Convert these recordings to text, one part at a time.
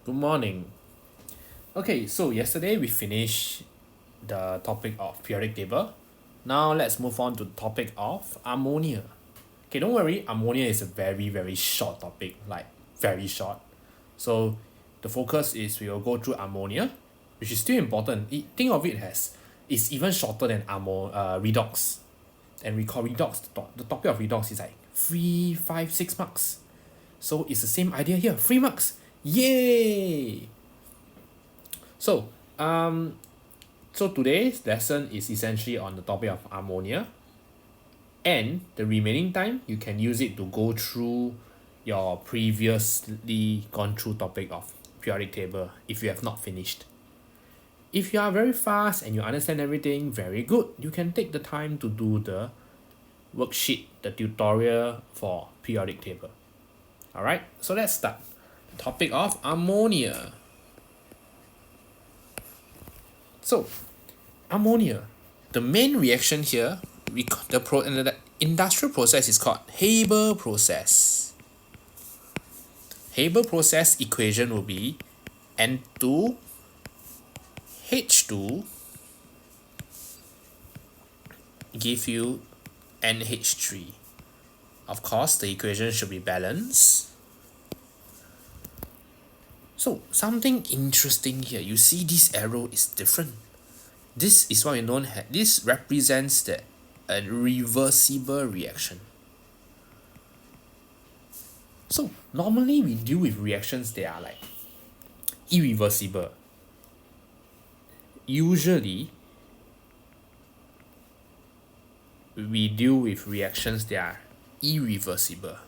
Good morning. Okay, so yesterday we finished the topic of periodic table. Now let's move on to the topic of ammonia. Okay, don't worry, ammonia is a very short topic, like very short. So the focus is we will go through ammonia, which is still important. Think of it as it's even shorter than redox. And we call redox, the topic of redox is like 3, 5, 6 marks. So it's the same idea here, 3 marks. Yay! So, so today's lesson is essentially on the topic of ammonia, and the remaining time you can use it to go through your previously gone through topic of periodic table if you have not finished. If you are very fast and you understand everything very good, you can take the time to do the worksheet, the tutorial for periodic table. Alright, so let's start. Topic of ammonia. So, ammonia, the main reaction here, the industrial process is called Haber process. Haber process equation will be N2H2 give you NH3. Of course, the equation should be balanced. So something interesting here, you see this arrow is different. This is what we know, this represents the a reversible reaction. So normally we deal with reactions that are like irreversible. Usually we deal with reactions that are irreversible.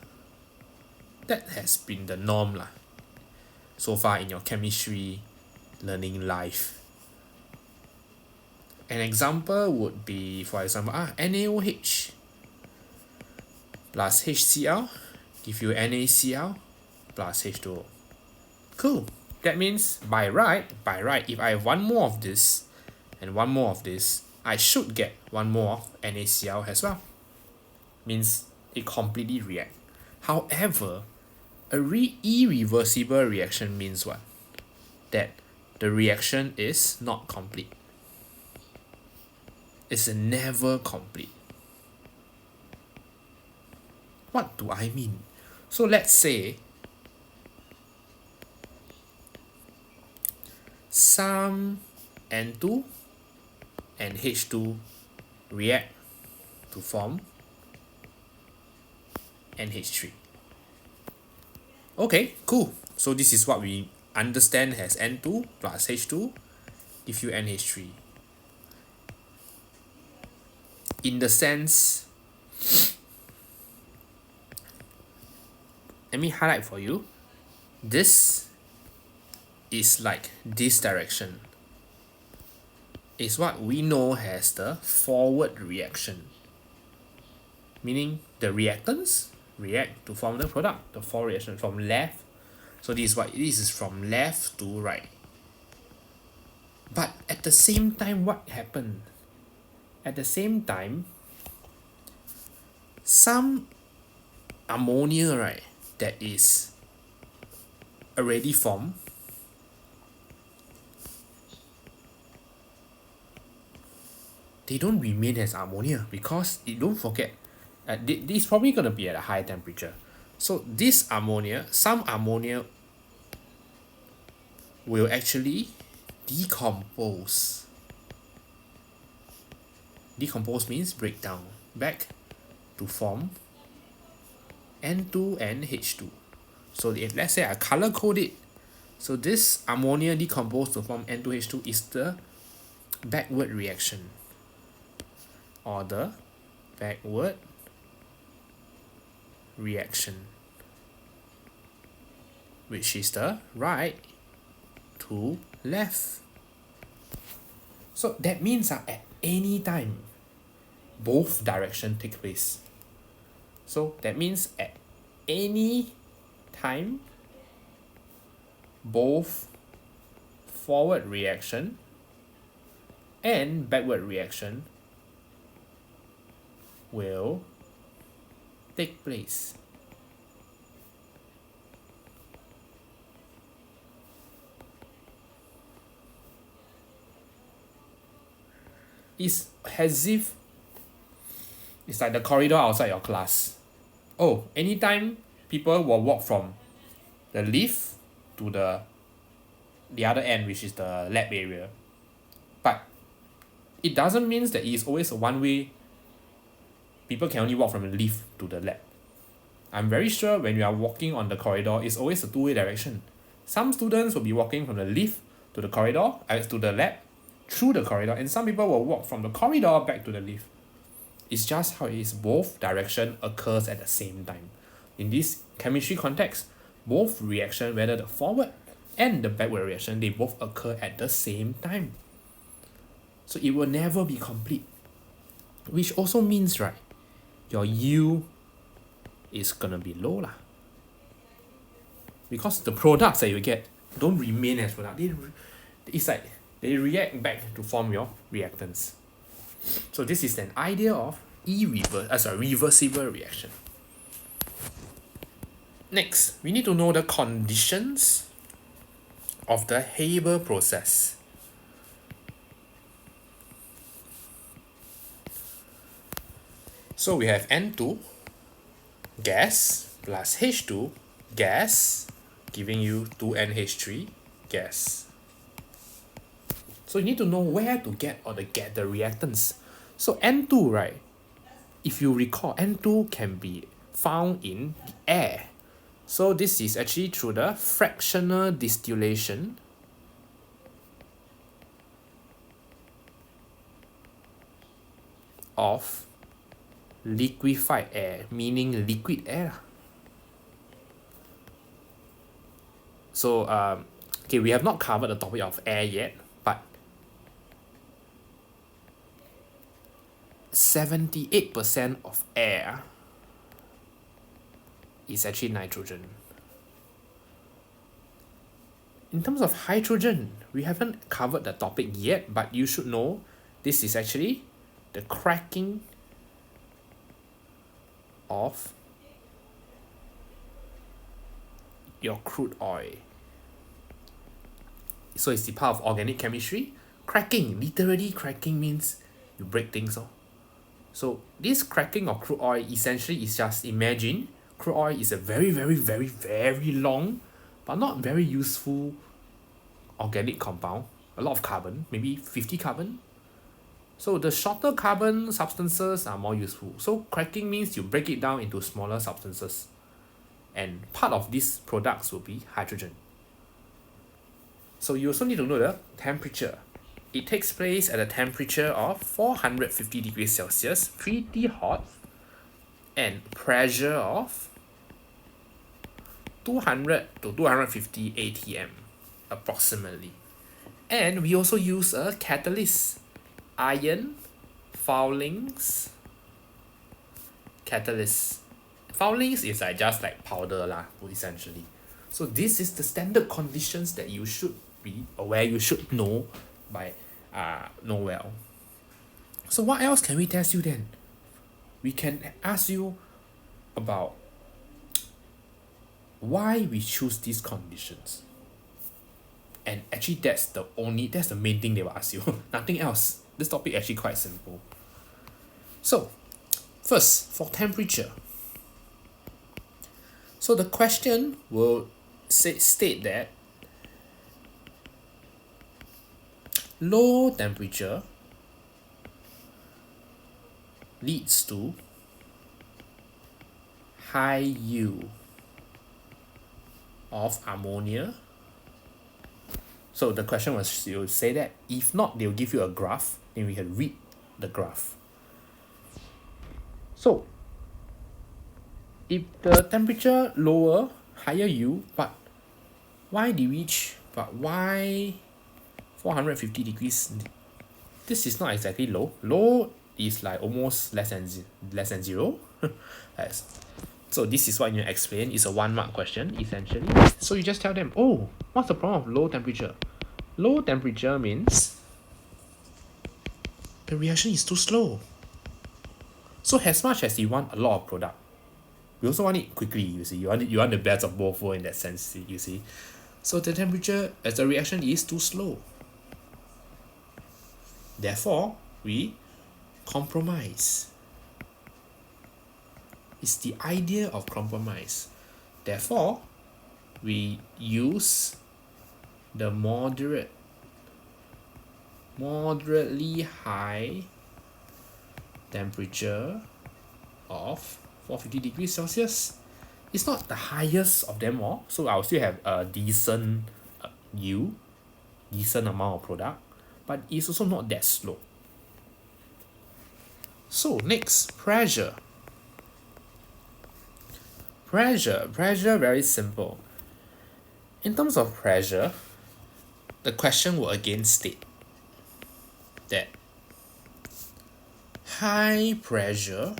That has been the norm lah, so far in your chemistry learning life. An example would be, for example, NaOH plus HCl give you NaCl plus H2O. Cool. That means by right, if I have one more of this and one more of this, I should get one more of NaCl as well. Means it completely react. However, a irreversible reaction means what? That the reaction is not complete. It's never complete. What do I mean? So let's say some N2 and H2 react to form NH3. Okay, cool. So this is what we understand as N2 plus H2 give you NH3. In the sense, let me highlight for you. This is like this direction. Is what we know as the forward reaction. Meaning the reactants react to form the product. The forward reaction from left. So this is from left to right. But at the same time, what happened? At the same time, some ammonia, right, that is already formed, they don't remain as ammonia because don't forget, this is probably going to be at a high temperature. So this ammonia, some ammonia will actually decompose. Decompose means break down back to form N2 and H2. So if let's say I color code it, so this ammonia decomposed to form N2H2 is the backward reaction, or the backward reaction, which is the right to left. So that means at any time both direction take place. So that means at any time both forward reaction and backward reaction will take place. It's as if it's like the corridor outside your class. Oh, anytime people will walk from the lift to the other end, which is the lab area. But it doesn't mean that it is always a one-way. People can only walk from the lift to the lab. I'm very sure when you are walking on the corridor, it's always a two-way direction. Some students will be walking from the lift to the corridor, to the lab, through the corridor, and some people will walk from the corridor back to the lift. It's just how it is. Both direction occurs at the same time. In this chemistry context, both reaction, whether the forward and the backward reaction, they both occur at the same time. So it will never be complete. Which also means, right, your yield is gonna be low lah. Because the products that you get don't remain as product. It's like they react back to form your reactants. So this is an idea of reversible reaction. Next, we need to know the conditions of the Haber process. So we have N2 gas plus H2 gas giving you 2NH3 gas. So you need to know where to get the reactants. So N2, right, if you recall, N2 can be found in the air. So this is actually through the fractional distillation of liquefied air, meaning liquid air. So okay, we have not covered the topic of air yet, but 78% of air is actually nitrogen. In terms of hydrogen, we haven't covered the topic yet, but you should know this is actually the cracking of your crude oil. So it's the part of organic chemistry. Cracking, literally cracking means you break things off. So this cracking of crude oil essentially is just, imagine crude oil is a very, very, very, very long but not very useful organic compound. A lot of carbon, maybe 50 carbon. So the shorter carbon substances are more useful. So cracking means you break it down into smaller substances. And part of these products will be hydrogen. So you also need to know the temperature. It takes place at a temperature of 450 degrees Celsius, pretty hot, and pressure of 200 to 250 atm approximately. And we also use a catalyst, iron foulings catalyst. Foulings is like just like powder lah, essentially. So this is the standard conditions that you should be aware, you should know well. So what else can we test you then? We can ask you about why we choose these conditions. And actually that's the main thing they will ask you. Nothing else. This topic actually quite simple. So first, for temperature. So the question will state that low temperature leads to high yield of ammonia. So the question was, you say that. If not, they'll give you a graph, then we can read the graph. So if the temperature lower, higher yield, but why 450 degrees? This is not exactly low. Low is like almost less than 0. So this is what you explain. It's a 1-mark question essentially. So you just tell them, oh, what's the problem of low temperature? Low temperature means the reaction is too slow. So as much as you want a lot of product, we also want it quickly, you see. You want the best of both worlds in that sense, you see. So the temperature as the reaction is too slow. Therefore, we compromise. It's the idea of compromise. Therefore, we use the moderately high temperature of 450 degrees Celsius. It's not the highest of them all, so I'll still have a decent yield, decent amount of product, but it's also not that slow. So next, pressure. Pressure very simple. In terms of pressure, the question will again state that high pressure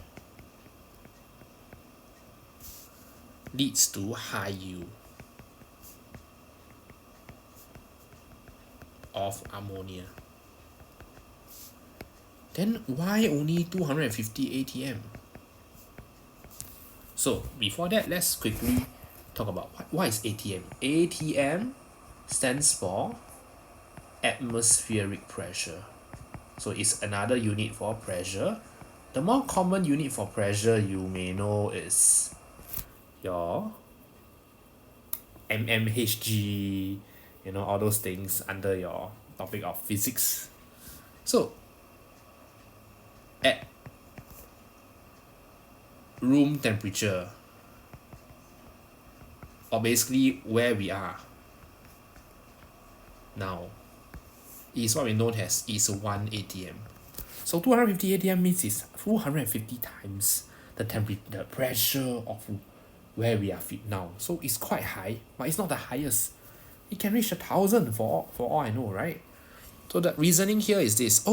leads to high yield of ammonia. Then why only 250 atm? So before that, let's quickly talk about what is ATM. ATM stands for atmospheric pressure. So it's another unit for pressure. The more common unit for pressure you may know is your mmHg, all those things under your topic of physics. So at room temperature, or basically where we are now, is what we know as is 1 atm. So 250 atm means it's 250 times the pressure of where we are now. So it's quite high, but it's not the highest. It can reach 1,000 for all I know, right? So the reasoning here is this: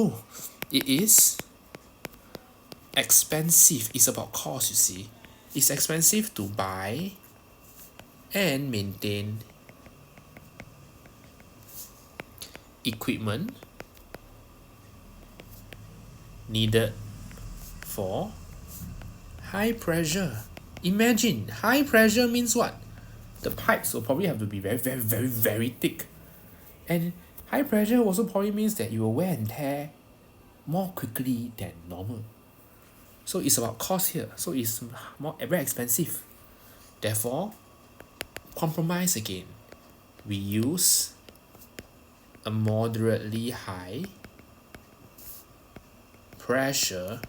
it is expensive. It's about cost, you see. It's expensive to buy and maintain equipment needed for high pressure. Imagine, high pressure means what? The pipes will probably have to be very, very, very, very thick. And high pressure also probably means that you will wear and tear more quickly than normal. So it's about cost here. So it's very expensive. Therefore, compromise again. We use a moderately high pressure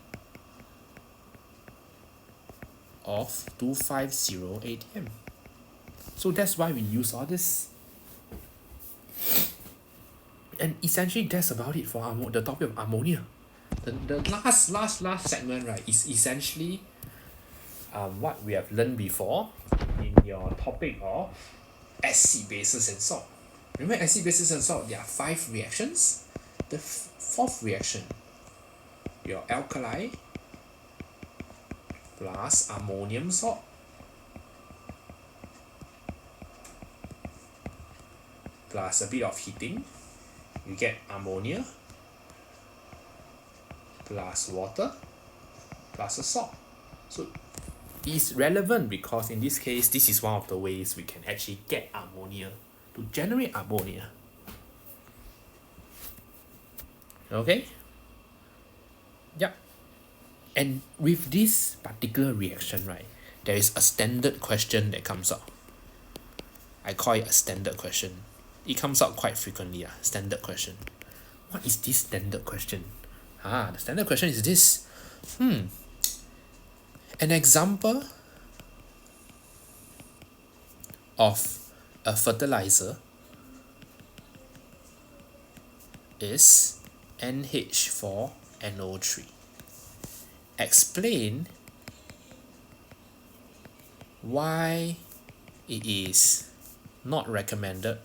of 250 atm. So that's why we use all this. And essentially that's about it for the topic of ammonia. The last segment, right, is essentially what we have learned before in your topic of acid, bases, and salt. Remember acid, bases, and salt, there are 5 reactions. The 4th reaction, your alkali plus ammonium salt plus a bit of heating, you get ammonia plus water plus a salt. So it's relevant because in this case, this is one of the ways we can actually get ammonia, to generate ammonia. Okay? Yep. And with this particular reaction, right, there is a standard question that comes up. I call it a standard question. It comes up quite frequently, standard question. What is this standard question? The standard question is this. An example of a fertilizer is NH4NO3. Explain why it is not recommended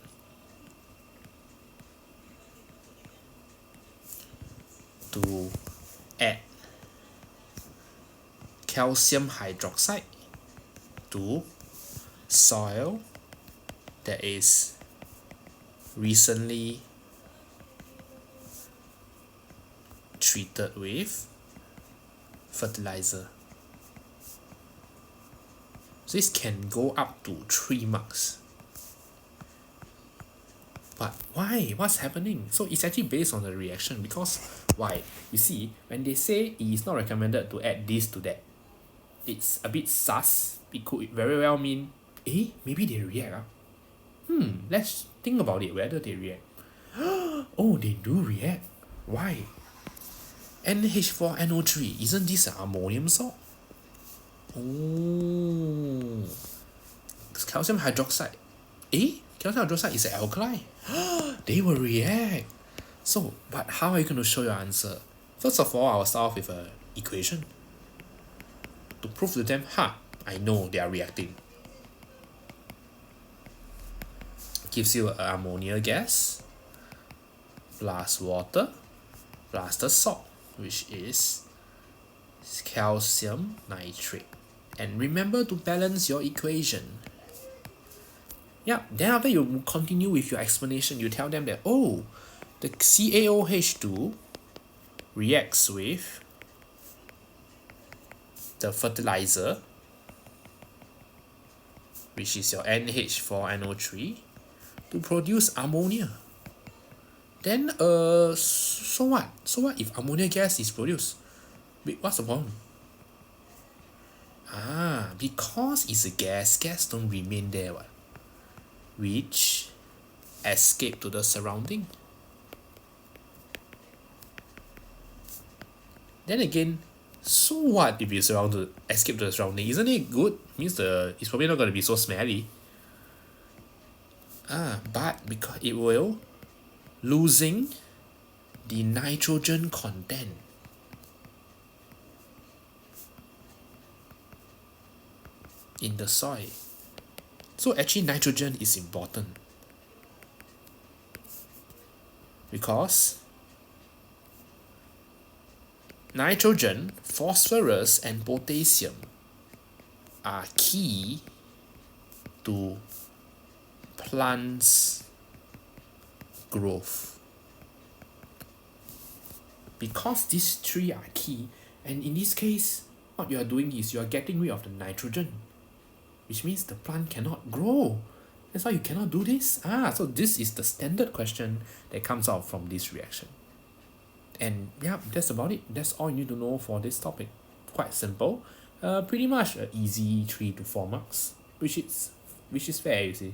to add calcium hydroxide to soil that is recently treated with fertilizer. So this can go up to 3 marks. But why? What's happening? So it's actually based on the reaction because why? You see, when they say it is not recommended to add this to that, it's a bit sus. It could very well mean, maybe they react. Let's think about it whether they react. Oh, they do react. Why? NH4NO3, isn't this an ammonium salt? Oh, calcium hydroxide. Calcium hydroxide is an alkali. They will react. So, but how are you going to show your answer? First of all, I'll start off with an equation. To prove to them, I know they are reacting. Gives you an ammonia gas plus water plus the salt, which is calcium nitrate. And remember to balance your equation. Then after you continue with your explanation, you tell them that, oh, the CaOH2 reacts with the fertilizer, which is your NH4NO3, to produce ammonia. Then so what? So what if ammonia gas is produced? Wait, what's the problem? Because it's a gas don't remain there, which escape to the surrounding. Then again, so what if it's escape to the surrounding? Isn't it good? Means it's probably not going to be so smelly. But because it will losing the nitrogen content. In the soil. So actually nitrogen is important. Because nitrogen, phosphorus and potassium are key to plants' growth. Because these three are key, and in this case, what you are doing is you are getting rid of the nitrogen, which means the plant cannot grow. That's why you cannot do this. So this is the standard question that comes out from this reaction. And that's about it. That's all you need to know for this topic. Quite simple. Pretty much an easy 3 to 4 marks, which is fair, you see.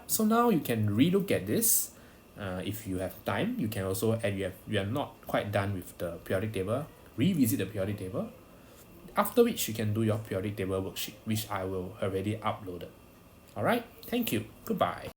So now you can relook at this. If you have time, you can also, and you are not quite done with the periodic table, revisit the periodic table. After which you can do your periodic table worksheet, which I will already uploaded. Alright, thank you. Goodbye.